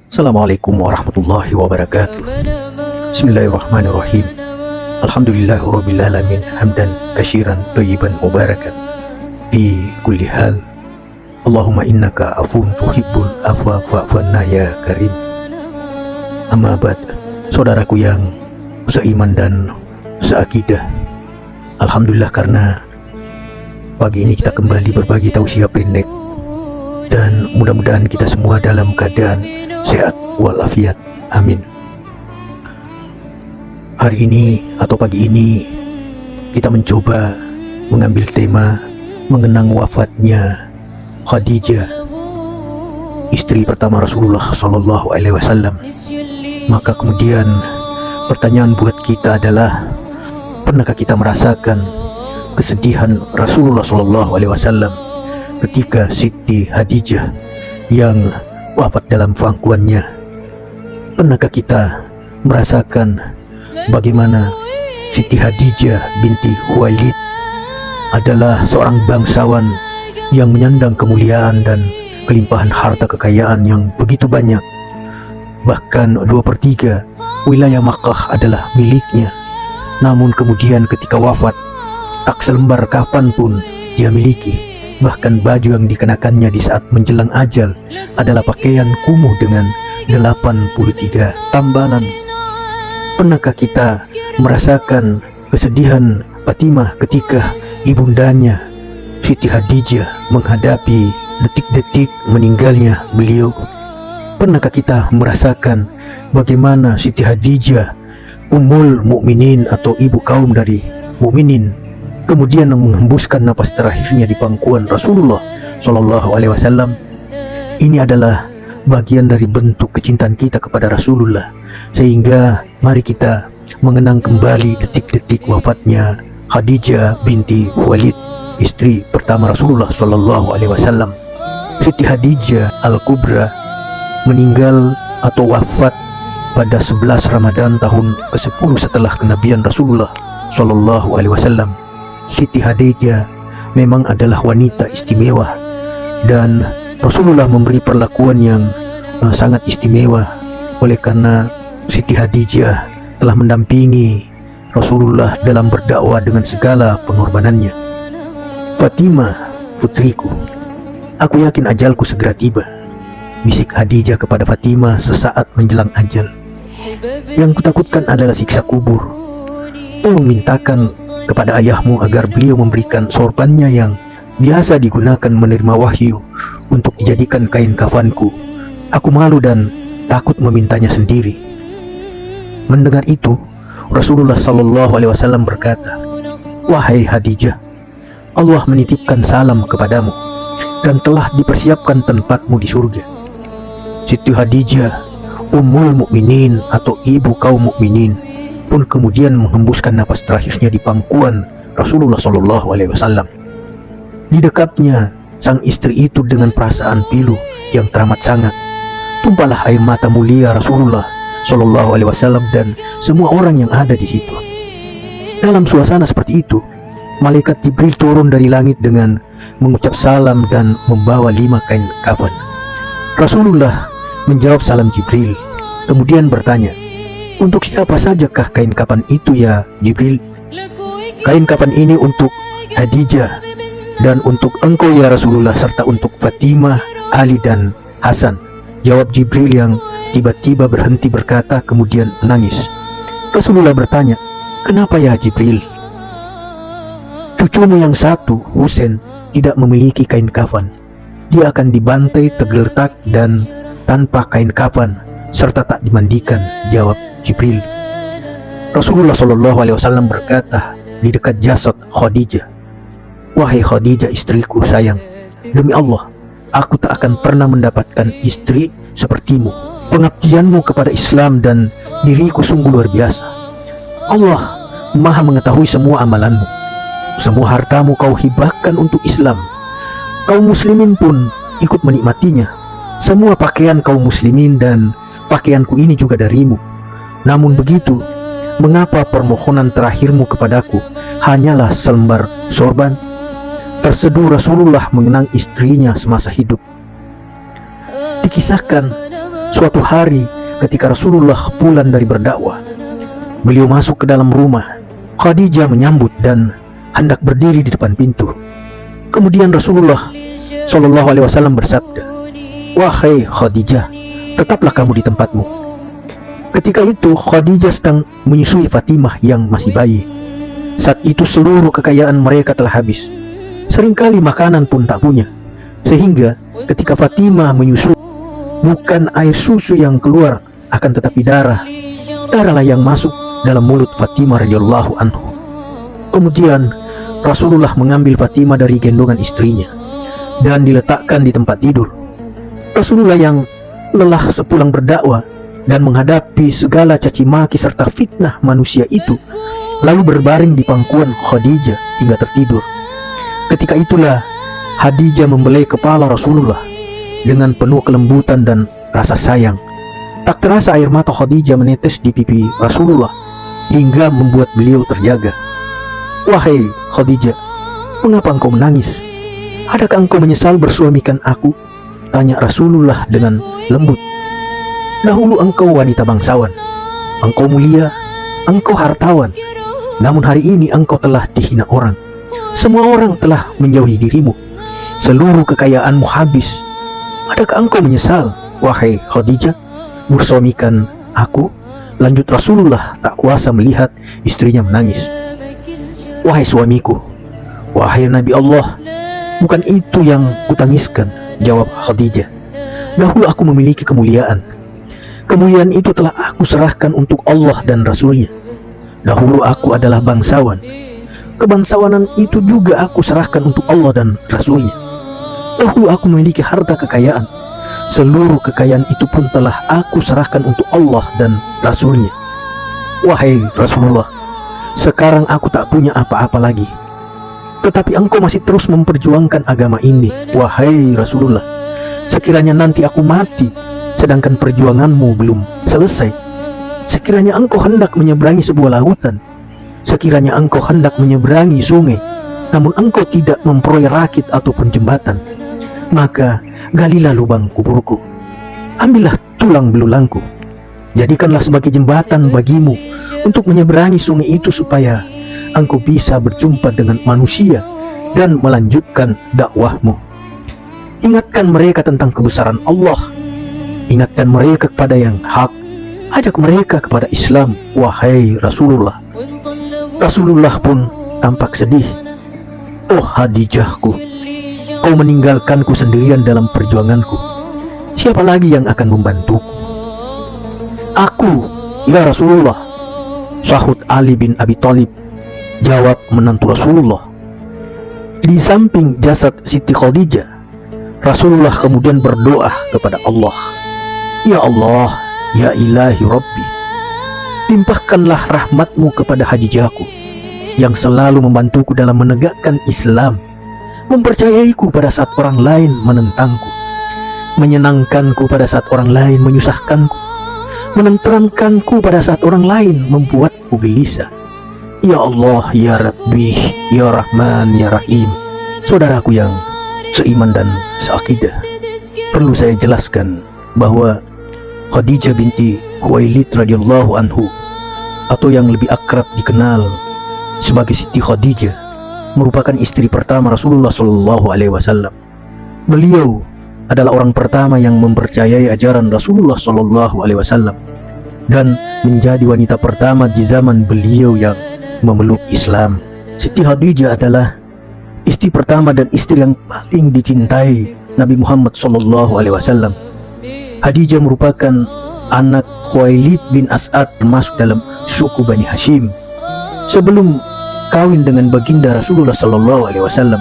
Assalamualaikum warahmatullahi wabarakatuh. Bismillahirrahmanirrahim. Alhamdulillahirabbil alamin hamdan katsiran thayyiban mubarakan fi kulli hal. Allahumma innaka afuwun tuhibbul afwa fa'fu anna ya karim. Amma ba'd. Saudaraku yang seiman dan seakidah, alhamdulillah karena pagi ini kita kembali berbagi tausiah pendek, dan mudah-mudahan kita semua dalam keadaan sehat walafiat. Amin. Hari ini atau pagi ini kita mencoba mengambil tema mengenang wafatnya Khadijah, istri pertama Rasulullah Shallallahu Alaihi Wasallam. Maka kemudian pertanyaan buat kita adalah, pernahkah kita merasakan kesedihan Rasulullah Shallallahu Alaihi Wasallam ketika Siti Khadijah yang wafat dalam pangkuannya? Pernahkah kita merasakan bagaimana Siti Khadijah binti Khuwailid adalah seorang bangsawan yang menyandang kemuliaan dan kelimpahan harta kekayaan yang begitu banyak? Bahkan 2/3 wilayah Makkah adalah miliknya. Namun kemudian ketika wafat, tak selembar kafan pun dia miliki. Bahkan baju yang dikenakannya di saat menjelang ajal adalah pakaian kumuh dengan 83 tambalan. Pernahkah kita merasakan kesedihan Fatimah ketika ibundanya Siti Khadijah menghadapi detik-detik meninggalnya beliau? Pernahkah kita merasakan bagaimana Siti Khadijah, Ummul Mukminin atau ibu kaum dari mukminin, kemudian menghembuskan napas terakhirnya di pangkuan Rasulullah Shallallahu Alaihi Wasallam? Ini adalah bagian dari bentuk kecintaan kita kepada Rasulullah, sehingga mari kita mengenang kembali detik-detik wafatnya Khadijah binti Khuwailid, istri pertama Rasulullah Shallallahu Alaihi Wasallam. Siti Khadijah Al-Kubra meninggal atau wafat pada 11 Ramadan tahun ke-10 setelah kenabian Rasulullah Shallallahu Alaihi Wasallam. Siti Khadijah memang adalah wanita istimewa, dan Rasulullah memberi perlakuan yang sangat istimewa. Oleh karena Siti Khadijah telah mendampingi Rasulullah dalam berdakwah dengan segala pengorbanannya. Fatimah, putriku, aku yakin ajalku segera tiba, bisik Khadijah kepada Fatimah sesaat menjelang ajal. Yang kutakutkan adalah siksa kubur. Tolong mintakan kepada ayahmu agar beliau memberikan sorbannya yang biasa digunakan menerima wahyu untuk dijadikan kain kafanku. Aku malu dan takut memintanya sendiri. Mendengar itu, Rasulullah Shallallahu Alaihi Wasallam berkata, "Wahai Khadijah, Allah menitipkan salam kepadamu dan telah dipersiapkan tempatmu di surga." Siti Khadijah, Ummul Mukminin atau ibu kaum mukminin, pun kemudian menghembuskan napas terakhirnya di pangkuan Rasulullah Shallallahu Alaihi Wasallam. Di dekatnya sang istri itu dengan perasaan pilu yang teramat sangat. Tumpahlah air mata mulia Rasulullah Shallallahu Alaihi Wasallam dan semua orang yang ada di situ. Dalam suasana seperti itu, malaikat Jibril turun dari langit dengan mengucap salam dan membawa 5 kain kafan. Rasulullah menjawab salam Jibril, kemudian bertanya, "Untuk siapa sajakah kain kafan itu ya Jibril?" "Kain kafan ini untuk Khadijah dan untuk engkau ya Rasulullah, serta untuk Fatimah, Ali dan Hasan," jawab Jibril yang tiba-tiba berhenti berkata kemudian menangis. Rasulullah bertanya, "Kenapa ya Jibril?" "Cucumu yang satu, Husain, tidak memiliki kain kafan. Dia akan dibantai tergeletak dan tanpa kain kafan serta tak dimandikan," jawab Jibril. Rasulullah Shallallahu Alaihi Wasallam berkata di dekat jasad Khadijah, "Wahai Khadijah istriku sayang, demi Allah, aku tak akan pernah mendapatkan istri sepertimu. Pengabdianmu kepada Islam dan diriku sungguh luar biasa. Allah Maha mengetahui semua amalanmu. Semua hartamu kau hibahkan untuk Islam. Kaum muslimin pun ikut menikmatinya. Semua pakaian kaum muslimin dan pakaianku ini juga darimu. Namun begitu, mengapa permohonan terakhirmu kepadaku hanyalah selembar sorban?" Terseduh Rasulullah mengenang istrinya semasa hidup. Dikisahkan Suatu hari ketika Rasulullah pulang dari berdakwah, beliau masuk ke dalam rumah. Khadijah menyambut dan hendak berdiri di depan pintu. Kemudian Rasulullah Shallallahu Alaihi Wasallam bersabda, "Wahai Khadijah, tetaplah kamu di tempatmu." Ketika itu Khadijah sedang menyusui Fatimah yang masih bayi. Saat itu seluruh kekayaan mereka telah habis. Seringkali makanan pun tak punya. Sehingga ketika Fatimah menyusui, bukan air susu yang keluar, akan tetapi darahlah yang masuk dalam mulut Fatimah radhiyallahu anhu. Kemudian Rasulullah mengambil Fatimah dari gendongan istrinya dan diletakkan di tempat tidur. Rasulullah yang lelah sepulang berdakwah dan menghadapi segala caci maki serta fitnah manusia itu, lalu berbaring di pangkuan Khadijah hingga tertidur. Ketika itulah Khadijah membelai kepala Rasulullah dengan penuh kelembutan dan rasa sayang. Tak terasa air mata Khadijah menetes di pipi Rasulullah hingga membuat beliau terjaga. "Wahai Khadijah, mengapa engkau menangis? Adakah engkau menyesal bersuamikan aku?" tanya Rasulullah dengan lembut. "Dahulu engkau wanita bangsawan, engkau mulia, engkau hartawan. Namun hari ini engkau telah dihina orang. Semua orang telah menjauhi dirimu. Seluruh kekayaanmu habis. Adakah engkau menyesal, wahai Khadijah, bersuamikan aku?" Lanjut Rasulullah tak kuasa melihat istrinya menangis. "Wahai suamiku, wahai Nabi Allah, bukan itu yang kutangiskan," jawab Khadijah. "Dahulu aku memiliki kemuliaan. Kemuliaan itu telah aku serahkan untuk Allah dan Rasulnya. Dahulu aku adalah bangsawan. Kebangsawanan itu juga aku serahkan untuk Allah dan Rasulnya. Dahulu aku memiliki harta kekayaan. Seluruh kekayaan itu pun telah aku serahkan untuk Allah dan Rasulnya. Wahai Rasulullah, sekarang aku tak punya apa-apa lagi. Tetapi engkau masih terus memperjuangkan agama ini. Wahai Rasulullah, sekiranya nanti aku mati sedangkan perjuanganmu belum selesai, sekiranya engkau hendak menyeberangi sebuah lautan, sekiranya engkau hendak menyeberangi sungai, namun engkau tidak memperoleh rakit ataupun jembatan, maka galilah lubang kuburku, ambillah tulang belulangku, jadikanlah sebagai jembatan bagimu untuk menyeberangi sungai itu supaya engkau bisa berjumpa dengan manusia dan melanjutkan dakwahmu. Ingatkan mereka tentang kebesaran Allah, ingatkan mereka kepada yang hak, ajak mereka kepada Islam, wahai Rasulullah." Rasulullah pun tampak sedih. "Oh Khadijahku, kau meninggalkanku sendirian dalam perjuanganku. Siapa lagi yang akan membantuku?" "Aku, ya Rasulullah," sahut Ali bin Abi Thalib, jawab menantu Rasulullah. Di samping jasad Siti Khadijah, Rasulullah kemudian berdoa kepada Allah, "Ya Allah, ya ilahi Rabbi, limpahkanlah rahmatmu kepada Khadijahku yang selalu membantuku dalam menegakkan Islam, mempercayaiku pada saat orang lain menentangku, menyenangkanku pada saat orang lain menyusahkanku, menenteramkanku pada saat orang lain membuatku gelisah. Ya Allah, ya Rabbi, ya Rahman, ya Rahim." Saudaraku yang seiman dan seakidah, perlu saya jelaskan bahwa Khadijah binti Khuwailid radhiyallahu anhu, atau yang lebih akrab dikenal sebagai Siti Khadijah, merupakan istri pertama Rasulullah Shallallahu Alaihi Wasallam. Beliau adalah orang pertama yang mempercayai ajaran Rasulullah Shallallahu Alaihi Wasallam dan menjadi wanita pertama di zaman beliau yang memeluk Islam. Siti Khadijah adalah istri pertama dan istri yang paling dicintai Nabi Muhammad Shallallahu Alaihi Wasallam. Khadijah merupakan anak Khuwailid bin As'ad, termasuk dalam suku Bani Hashim. Sebelum kawin dengan baginda Rasulullah Sallallahu Alaihi Wasallam,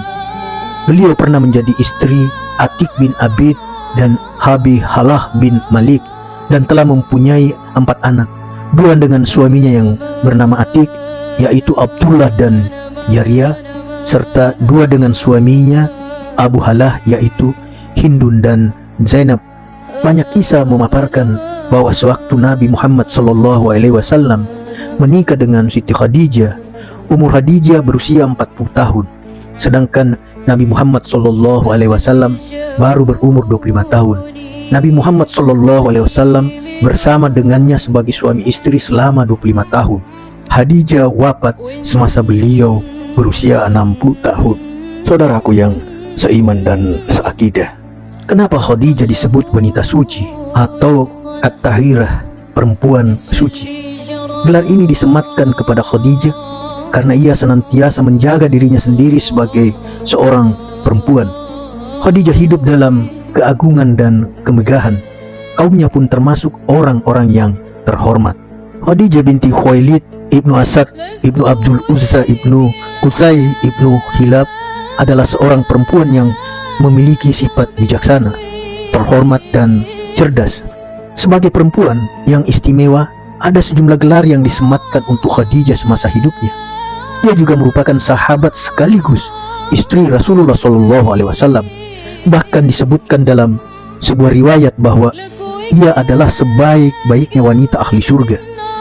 beliau pernah menjadi istri Atik bin Abid dan Habi Halah bin Malik dan telah mempunyai 4 anak, 2 dengan suaminya yang bernama Atik, yaitu Abdullah dan Jariyah, serta 2 dengan suaminya Abu Halah, yaitu Hindun dan Zainab. Banyak kisah memaparkan bahwa sewaktu Nabi Muhammad Sallallahu Alaihi Wasallam menikah dengan Siti Khadijah, umur Khadijah berusia 40 tahun, sedangkan Nabi Muhammad Sallallahu Alaihi Wasallam baru berumur 25 tahun. Nabi Muhammad SAW bersama dengannya sebagai suami istri selama 25 tahun. Khadijah wafat semasa beliau berusia 60 tahun. Saudaraku yang seiman dan seakidah, kenapa Khadijah disebut wanita suci atau At-Tahirah, perempuan suci? Gelar ini disematkan kepada Khadijah karena ia senantiasa menjaga dirinya sendiri sebagai seorang perempuan. Khadijah hidup dalam keagungan dan kemegahan. Kaumnya pun termasuk orang-orang yang terhormat. Khadijah binti Khuwailid ibnu Asad ibnu Abdul Uzza ibnu Qusay ibnu Hilab adalah seorang perempuan yang memiliki sifat bijaksana, terhormat dan cerdas. Sebagai perempuan yang istimewa, ada sejumlah gelar yang disematkan untuk Khadijah semasa hidupnya. Ia juga merupakan sahabat sekaligus istri Rasulullah SAW. Bahkan disebutkan dalam sebuah riwayat bahwa ia adalah sebaik-baiknya wanita ahli surga,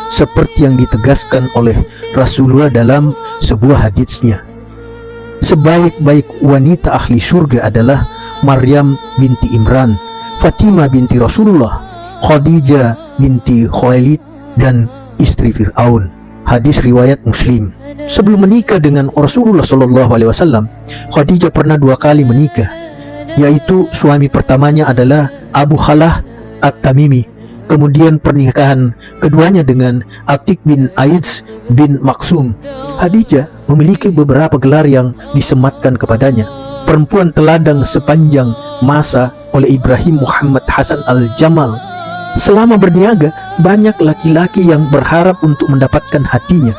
seperti yang ditegaskan oleh Rasulullah dalam sebuah hadisnya. Sebaik-baik wanita ahli surga adalah Maryam binti Imran, Fatimah binti Rasulullah, Khadijah binti Khuwailid, dan istri Fir'aun. Hadis riwayat Muslim. Sebelum menikah dengan Rasulullah SAW, Khadijah pernah 2 kali menikah, yaitu suami pertamanya adalah Abu Khalah At-Tamimi, kemudian pernikahan keduanya dengan Atik bin Aiz bin Maksum. Khadijah memiliki beberapa gelar yang disematkan kepadanya. Perempuan teladang sepanjang masa oleh Ibrahim Muhammad Hasan Al-Jamal. Selama berniaga, banyak laki-laki yang berharap untuk mendapatkan hatinya.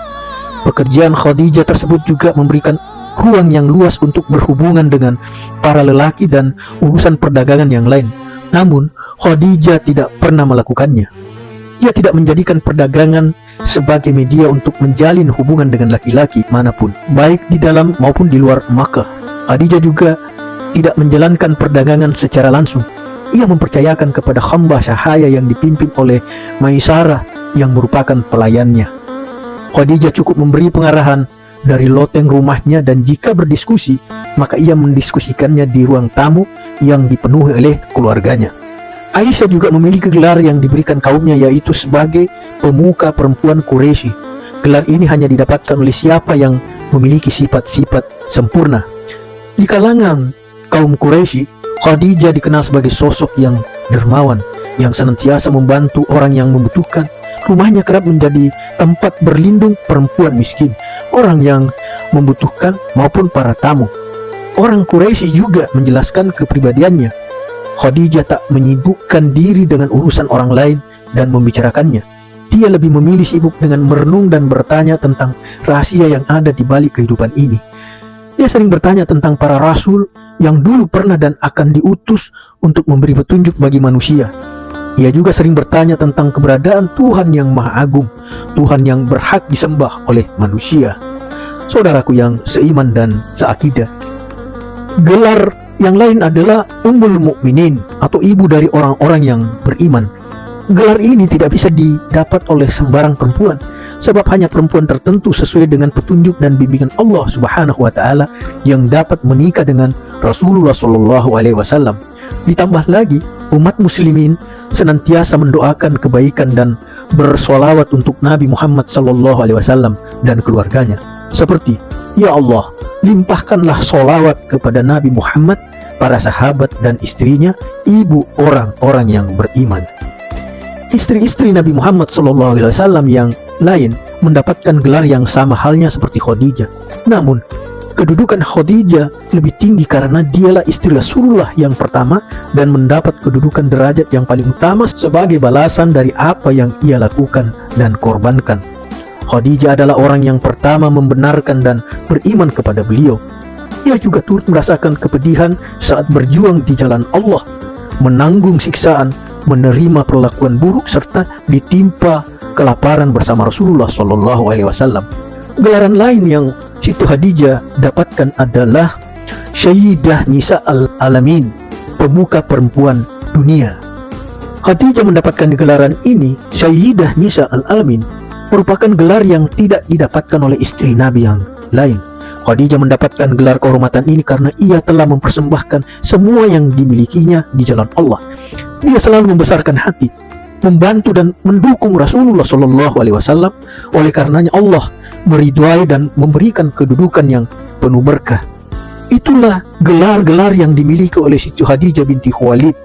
Pekerjaan Khadijah tersebut juga memberikan ruang yang luas untuk berhubungan dengan para lelaki dan urusan perdagangan yang lain. Namun, Khadijah tidak pernah melakukannya. Ia tidak menjadikan perdagangan sebagai media untuk menjalin hubungan dengan laki-laki manapun, baik di dalam maupun di luar Makkah. Khadijah juga tidak menjalankan perdagangan secara langsung. Ia mempercayakan kepada hamba sahaya yang dipimpin oleh Maisarah yang merupakan pelayannya. Khadijah cukup memberi pengarahan dari loteng rumahnya, dan jika berdiskusi, maka ia mendiskusikannya di ruang tamu yang dipenuhi oleh keluarganya. Aisyah juga memiliki gelar yang diberikan kaumnya, yaitu sebagai pemuka perempuan Quraisy. Gelar ini hanya didapatkan oleh siapa yang memiliki sifat-sifat sempurna. Di kalangan kaum Quraisy, Khadijah dikenal sebagai sosok yang dermawan, yang senantiasa membantu orang yang membutuhkan. Rumahnya kerap menjadi tempat berlindung perempuan miskin, orang yang membutuhkan maupun para tamu. Orang Quraisy juga menjelaskan kepribadiannya. Khadijah tak menyibukkan diri dengan urusan orang lain dan membicarakannya. Dia lebih memilih sibuk dengan merenung dan bertanya tentang rahasia yang ada di balik kehidupan ini. Dia sering bertanya tentang para rasul yang dulu pernah dan akan diutus untuk memberi petunjuk bagi manusia. Ia juga sering bertanya tentang keberadaan Tuhan yang Maha Agung, Tuhan yang berhak disembah oleh manusia. Saudaraku yang seiman dan seakidah, gelar yang lain adalah Ummul Mukminin atau ibu dari orang-orang yang beriman. Gelar ini tidak bisa didapat oleh sembarang perempuan, sebab hanya perempuan tertentu sesuai dengan petunjuk dan bimbingan Allah Subhanahu wa Ta'ala yang dapat menikah dengan Rasulullah SAW. Ditambah lagi, umat muslimin senantiasa mendoakan kebaikan dan bersolawat untuk Nabi Muhammad SAW dan keluarganya, seperti, "Ya Allah, limpahkanlah solawat kepada Nabi Muhammad, para sahabat dan istrinya, ibu orang-orang yang beriman." Istri-istri Nabi Muhammad SAW yang lain mendapatkan gelar yang sama halnya seperti Khadijah. Namun, kedudukan Khadijah lebih tinggi karena dialah istri Rasulullah yang pertama dan mendapat kedudukan derajat yang paling utama sebagai balasan dari apa yang ia lakukan dan korbankan. Khadijah adalah orang yang pertama membenarkan dan beriman kepada beliau. Ia juga turut merasakan kepedihan saat berjuang di jalan Allah, menanggung siksaan, menerima perlakuan buruk, serta ditimpa kelaparan bersama Rasulullah SAW. Gelaran lain yang Siti Khadijah dapatkan adalah Sayyidah Nisa Al-Alamin, pemuka perempuan dunia. Khadijah mendapatkan gelaran ini, Sayyidah Nisa Al-Alamin, merupakan gelar yang tidak didapatkan oleh istri Nabi yang lain. Khadijah mendapatkan gelar kehormatan ini karena ia telah mempersembahkan semua yang dimilikinya di jalan Allah. Dia selalu membesarkan hati, membantu dan mendukung Rasulullah Shallallahu Alaihi Wasallam. Oleh karenanya Allah meridhai dan memberikan kedudukan yang penuh berkah. Itulah gelar-gelar yang dimiliki oleh Siti Khadijah binti Khuwailid.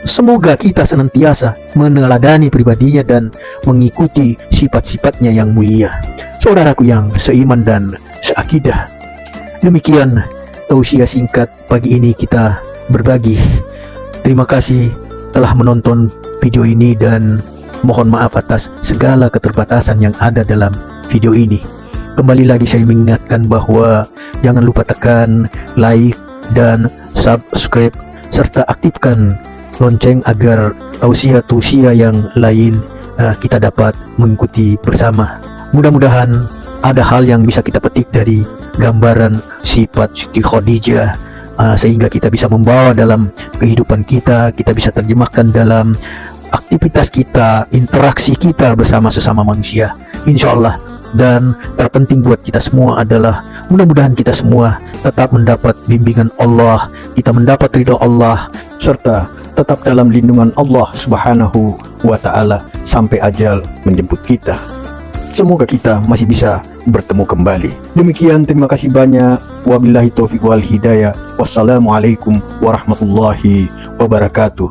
Semoga kita senantiasa meneladani pribadinya dan mengikuti sifat-sifatnya yang mulia. Saudaraku yang seiman dan seakidah, demikian tausiah singkat pagi ini kita berbagi. Terima kasih telah menonton video ini dan mohon maaf atas segala keterbatasan yang ada dalam video ini. Kembali lagi saya mengingatkan bahwa jangan lupa tekan like dan subscribe serta aktifkan lonceng agar tausiah-tausiah yang lain kita dapat mengikuti bersama. Mudah-mudahan ada hal yang bisa kita petik dari gambaran sifat Siti Khadijah sehingga kita bisa membawa dalam kehidupan kita, kita bisa terjemahkan dalam aktivitas kita, interaksi kita bersama sesama manusia, insya Allah. Dan terpenting buat kita semua adalah mudah-mudahan kita semua tetap mendapat bimbingan Allah, kita mendapat ridha Allah, serta tetap dalam lindungan Allah Subhanahu wa Ta'ala sampai ajal menjemput kita. Semoga kita masih bisa bertemu kembali. Demikian, terima kasih banyak. Wabillahi taufiq wal hidayah. Wassalamualaikum warahmatullahi wabarakatuh.